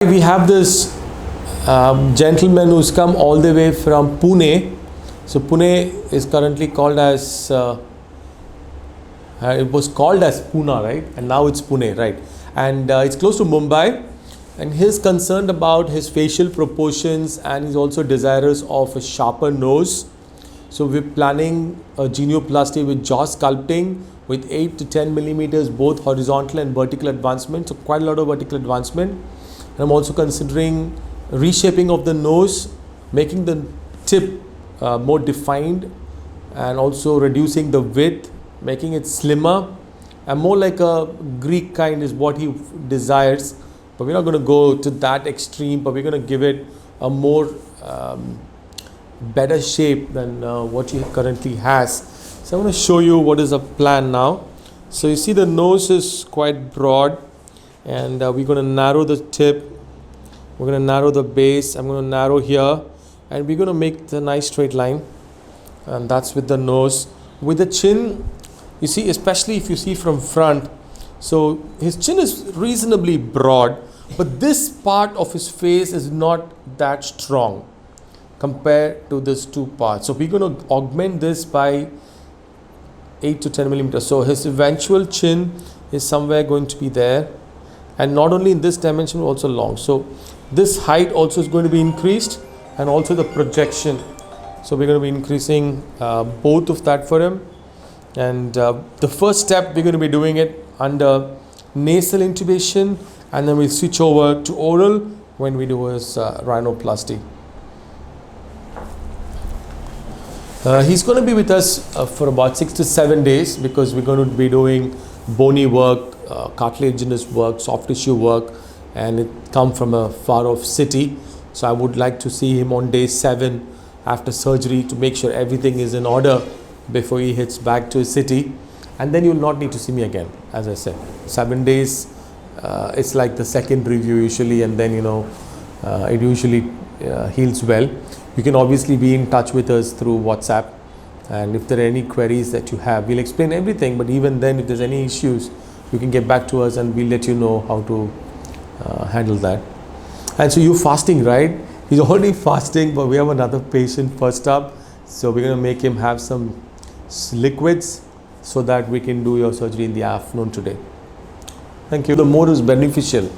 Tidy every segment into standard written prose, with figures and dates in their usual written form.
We have this gentleman who's come all the way from Pune. So Pune is currently called as it was called as Pune, right? And now it's Pune, right? And it's close to Mumbai. And he's concerned about his facial proportions, and he's also desirous of a sharper nose. So we're planning a genioplasty with jaw sculpting with 8 to 10 millimeters, both horizontal and vertical advancement. So quite a lot of vertical advancement. And I'm also considering reshaping of the nose, making the tip more defined, and also reducing the width, making it slimmer and more like a Greek kind is what he desires. But we're not going to go to that extreme, but we're going to give it a more better shape than what he currently has. So I'm going to show you what is a plan now. So you see the nose is quite broad, and we're going to narrow the tip, we're going to narrow the base, I'm going to narrow here, and we're going to make the nice straight line, and that's with the nose. With the chin, you see, especially if you see from front, so his chin is reasonably broad, but this part of his face is not that strong compared to these two parts. So we're going to augment this by 8 to 10 millimeters. So his eventual chin is somewhere going to be there, and not only in this dimension, also long. So this height also is going to be increased, and also the projection. So we're going to be increasing both of that for him. And the first step, we're going to be doing it under nasal intubation, and then we'll switch over to oral when we do his rhinoplasty. He's going to be with us for about 6 to 7 days, because we're going to be doing bony work, cartilaginous work, soft tissue work, and it come from a far off city. So I would like to see him on day 7 after surgery to make sure everything is in order before he hits back to his city. And then you'll not need to see me again. As I said, 7 days, it's like the second review usually, and then it usually heals well. You can obviously be in touch with us through WhatsApp, and if there are any queries that you have, we'll explain everything. But even then, if there's any issues, you can get back to us and we'll let you know how to handle that. And so you're fasting, right? He's already fasting, but we have another patient first up, so we're going to make him have some liquids so that we can do your surgery in the afternoon today. Thank you. The more is beneficial,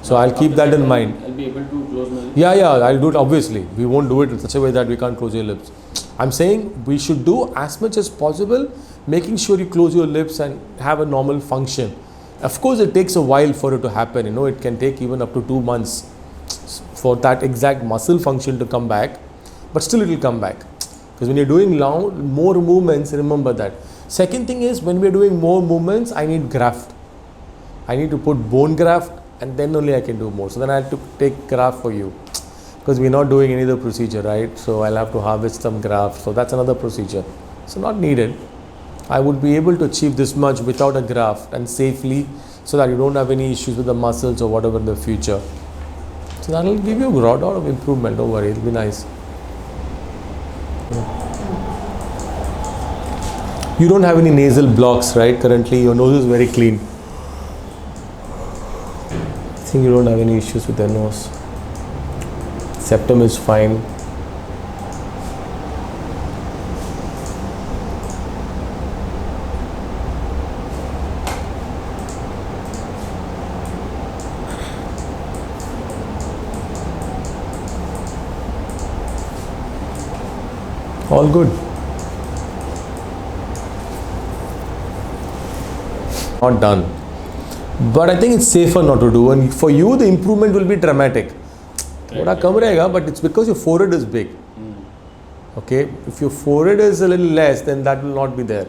so I'll keep that in mind. I'll be able to close my lips. Yeah, I'll do it. Obviously, we won't do it in such a way that we can't close your lips. I'm saying we should do as much as possible, making sure you close your lips and have a normal function. Of course, it takes a while for it to happen. It can take even up to 2 months for that exact muscle function to come back, but still it will come back. Because when you're doing more movements, remember that. Second thing is, when we're doing more movements, I need graft. I need to put bone graft, and then only I can do more. So then I have to take graft for you, because we're not doing any other procedure, right? So I'll have to harvest some graft. So that's another procedure. So not needed. I would be able to achieve this much without a graft and safely, so that you don't have any issues with the muscles or whatever in the future. So that will give you a lot of improvement. Don't worry, it'll be nice. You don't have any nasal blocks, right? Currently, your nose is very clean. I think you don't have any issues with the nose. Septum is fine. All good. Not done. But I think it's safer not to do, and for you the improvement will be dramatic. But it's because your forehead is big. Okay, if your forehead is a little less, then that will not be there,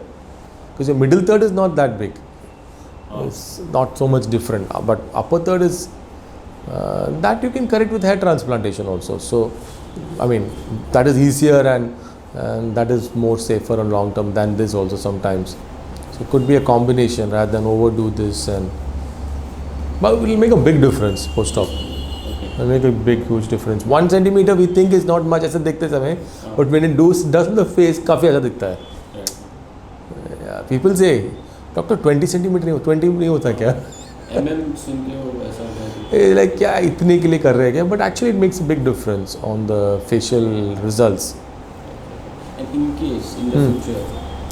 because your middle third is not that big. It's not so much different, but upper third is that you can correct with hair transplantation also. So I mean, that is easier, and that is more safer on long term than this also sometimes. So it could be a combination rather than overdo this, but it will make a big difference post-op. It will make a big huge difference. 1 centimeter we think is not much, ऐसे दिखते समय, but when it does in the face, काफी अच्छा दिखता है. Yeah, people say, Doctor 20 centimeter नहीं 20 नहीं होता क्या? सुन के वो ऐसा क्या लाइक क्या इतने के लिए कर रहे हैं क्या, but actually it makes a big difference on the facial results. and in case in the future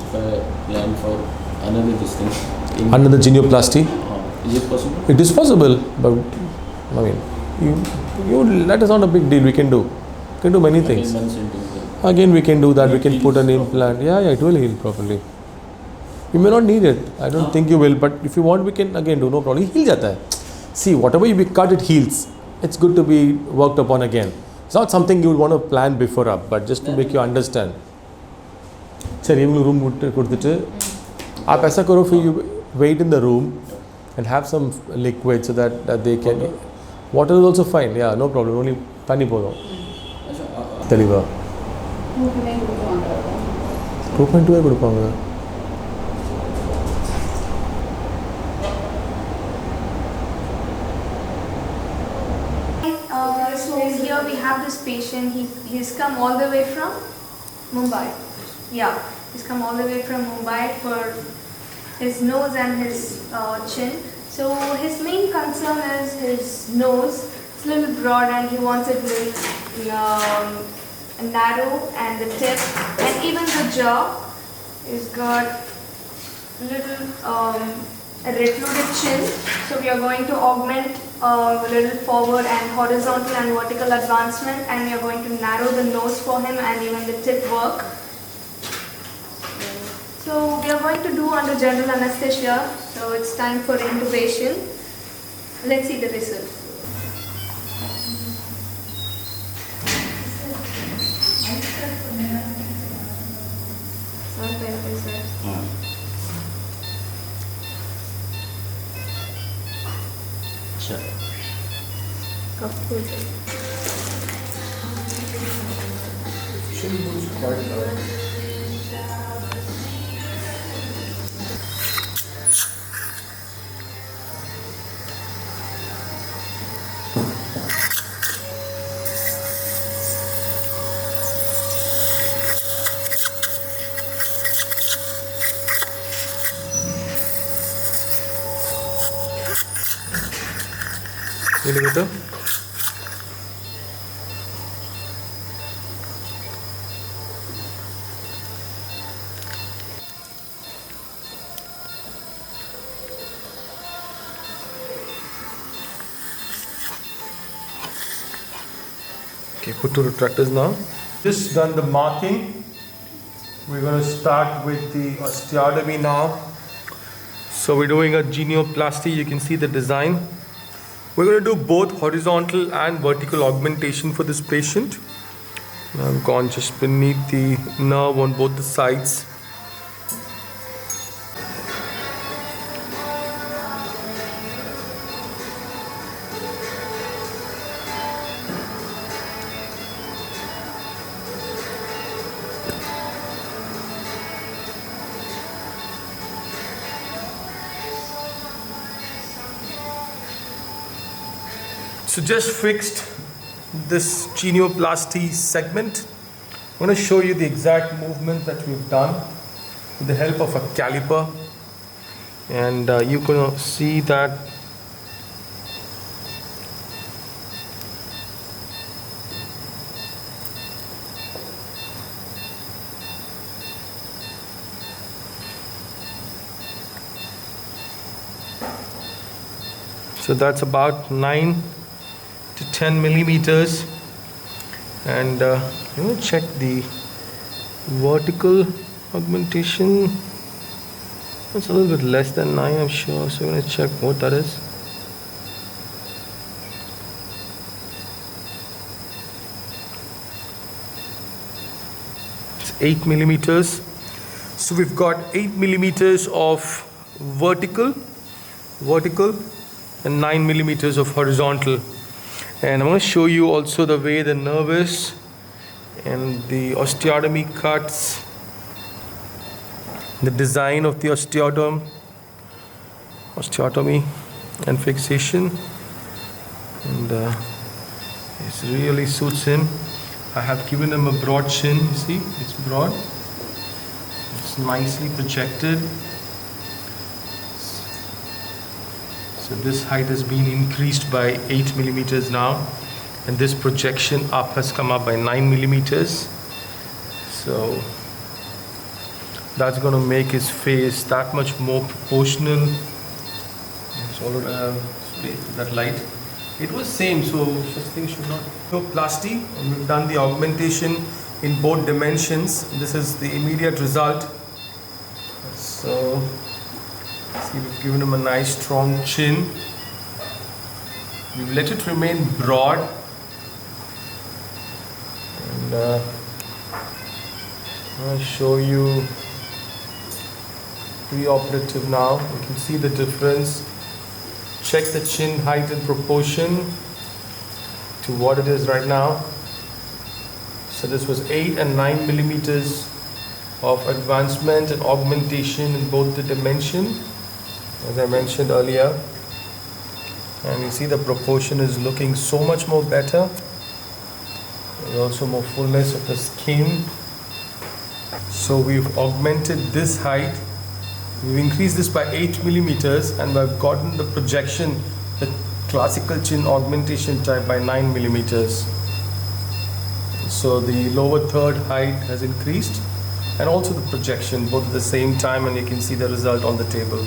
if I plan for another this thing Another genioplasty, is it possible? it is possible, but I mean, you that is not a big deal. We can do many things. Again, we can do that. We can put an implant. Yeah, it will heal properly. You may not need it. I don't think you will. But if you want, we can again do, no problem. It heal jata hai. See, whatever you cut, it heals. It's good to be worked upon again. It's not something you would want to plan before up, but just to make you understand. चलिए हम लोग room கொடுத்துட்டு आप ऐसा करो, फिर you wait in the room and have some liquid so that they can. Water is also fine. Yeah, no problem. Only தண்ணி போதும். தெளிவா 2.2 கொடுப்பாங்க. So here we have this patient. He's come all the way from Mumbai. Yeah, he's come all the way from Mumbai for his nose and his chin. So his main concern is his nose. It's a little broad and he wants it little narrow, and the tip and even the jaw is got little a recluded chin. So we are going to augment a little forward and horizontal and vertical advancement, and we are going to narrow the nose for him and even the tip work. So we are going to do under general anesthesia, so it's time for intubation. Let's see the result. Millimeter. Okay, put two retractors now. Just done the marking. We're going to start with the osteotomy now. So we're doing a genioplasty. You can see the design. We're going to do both horizontal and vertical augmentation for this patient. I've gone just beneath the nerve on both the sides. So just fixed this genioplasty segment. I'm going to show you the exact movement that we've done with the help of a caliper, and you're going to see that so that's about 9 to 10 millimeters, and you want to check the vertical augmentation. It's a little bit less than 9, I'm sure, so I'm going to check what that is. It's 8 millimeters. So we've got 8 millimeters of vertical and 9 millimeters of horizontal. And I'm going to show you also the way the nerve is and the osteotomy cuts, the design of the osteotomy and fixation, and it really suits him. I have given him a broad chin. You see, it's broad, it's nicely projected. So this height has been increased by 8 millimeters now, and this projection up has come up by 9 millimeters. So that's going to make his face that much more proportional. So that light, it was same, so such things should not. So plasty, and we've done the augmentation in both dimensions. This is the immediate result. So see, we've given him a nice strong chin. We've let it remain broad, and I'll show you pre-operative now. You can see the difference. Check the chin height in proportion to what it is right now. So this was 8 and 9 millimeters of advancement and augmentation in both the dimension, as I mentioned earlier. And you see the proportion is looking so much more better. There's also more fullness of the skin. So we've augmented this height. We've increased this by 8 millimeters, and we've gotten the projection, the classical chin augmentation type, by 9 millimeters. So the lower third height has increased, and also the projection, both at the same time, and you can see the result on the table.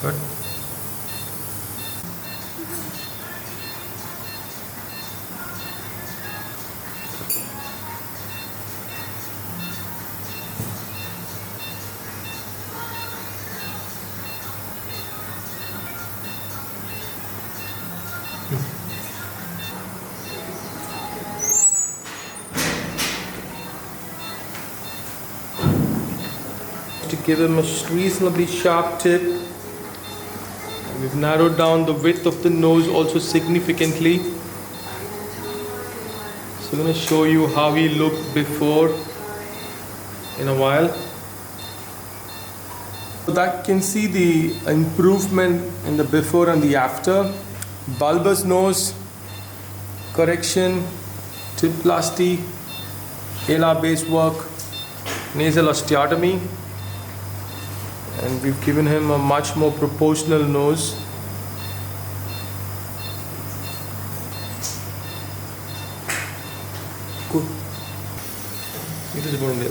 Good. To give him a reasonably sharp tip. We've narrowed down the width of the nose also significantly. So I'm going to show you how he looked before in a while. So that you can see the improvement in the before and the after. Bulbous nose correction, tipplasty, alar base work, nasal osteotomy. and we've given him a much more proportional nose. Good. It is going to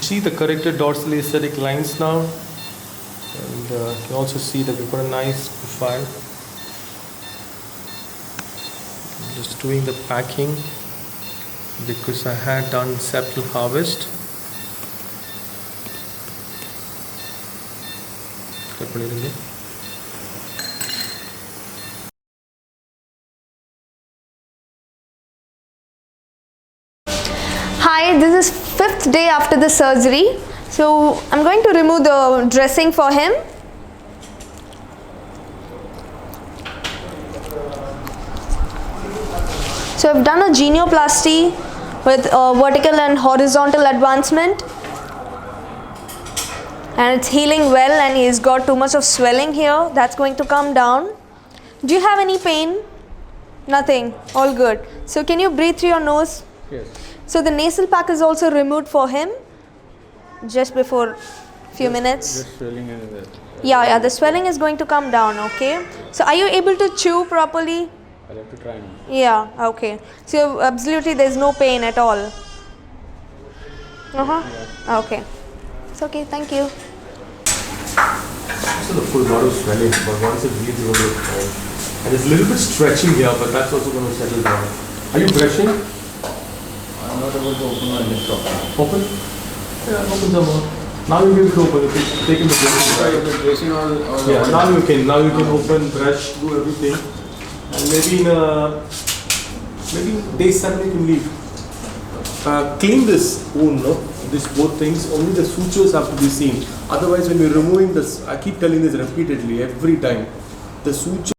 see the corrected dorsal aesthetic lines now, and you can also see that we've got a nice profile. I'm just doing the packing because I had done septal harvest. Hi, this is 5th day after the surgery. So I'm going to remove the dressing for him. So I've done a genioplasty with vertical and horizontal advancement, and it's healing well, and he's got too much of swelling here. That's going to come down. Do you have any pain? Nothing. All good. So can you breathe through your nose? Yes. So the nasal pack is also removed for him just before few minutes. Just swelling in there. Yeah, the swelling is going to come down, okay? So are you able to chew properly? I'll have to try now. Yeah, okay. So absolutely there's no pain at all. Yeah. Okay. It's okay, thank you. So the full body swelling, but once it leaves, you will look fine. And there's a little bit stretching here, but that's also going to settle down. Are you brushing? I'm not able to open my lip properly. Open? Yeah, open some more. Now you will open. If you take in the dressing. The dressing all Yeah, now you can. Now you can open, brush, do everything. And maybe maybe day 7 you can leave. Clean this wound, no? These both things. Only the sutures have to be seen. Otherwise, when we're removing this, I keep telling this repeatedly every time. The suture.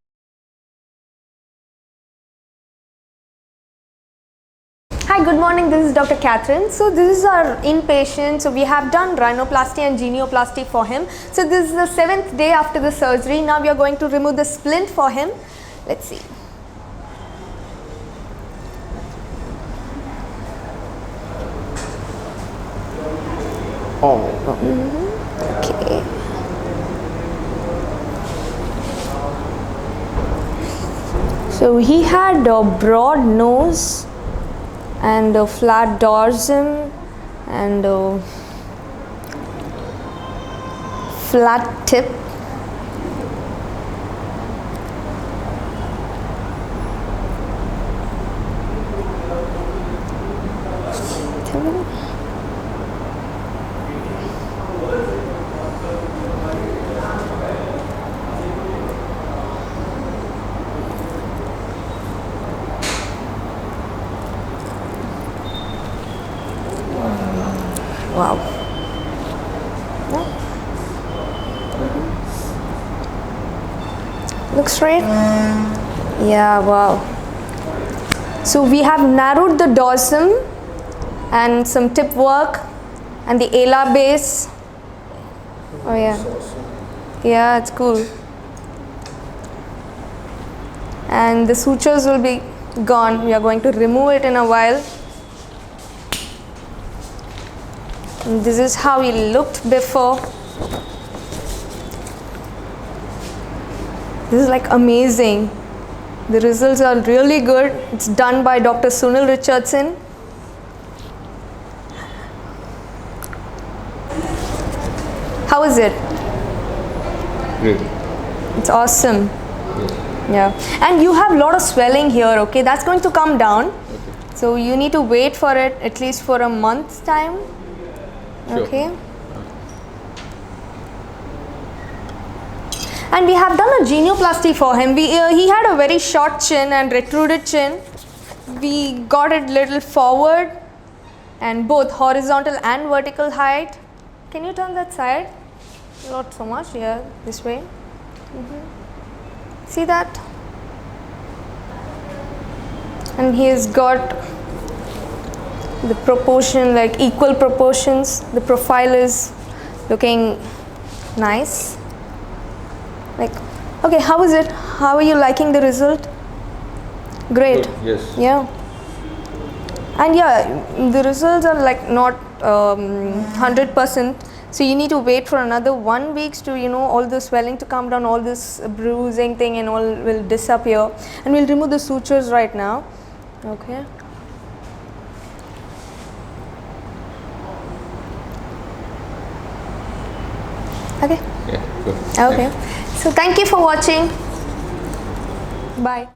Hi, good morning. This is Dr. Catherine. So this is our inpatient. So we have done rhinoplasty and genioplasty for him. So this is the 7th day after the surgery. Now we are going to remove the splint for him. Let's see. Okay. So he had a broad nose and a flat dorsum and a flat tip. Wow. Looks straight. Yeah, wow. So we have narrowed the dorsum and some tip work and the alar base. Oh yeah. Yeah, it's cool. And the sutures will be gone. We are going to remove it in a while. And this is how he looked before. This is like amazing. The results are really good. It's done by Dr. Sunil Richardson. How is it? Great. It's awesome. Yeah. And you have a lot of swelling here, okay? That's going to come down. Okay. So you need to wait for it at least for a month's time. Sure. Okay. And we have done a genioplasty for him. He had a very short chin and retruded chin. We got it little forward and both horizontal and vertical height. Can you turn that side? Not so much. Yeah, this way. See that? And he has got the proportion, like equal proportions. The profile is looking nice. Like, okay, how is it? How are you liking the result? Great. Good. Yes. Yeah. And yeah, the results are like not 100%. So you need to wait for another 1 week to, you know, all the swelling to come down, all this bruising thing and all will disappear. And we'll remove the sutures right now. Okay. Okay. Yeah, good. Okay. So thank you for watching. Bye.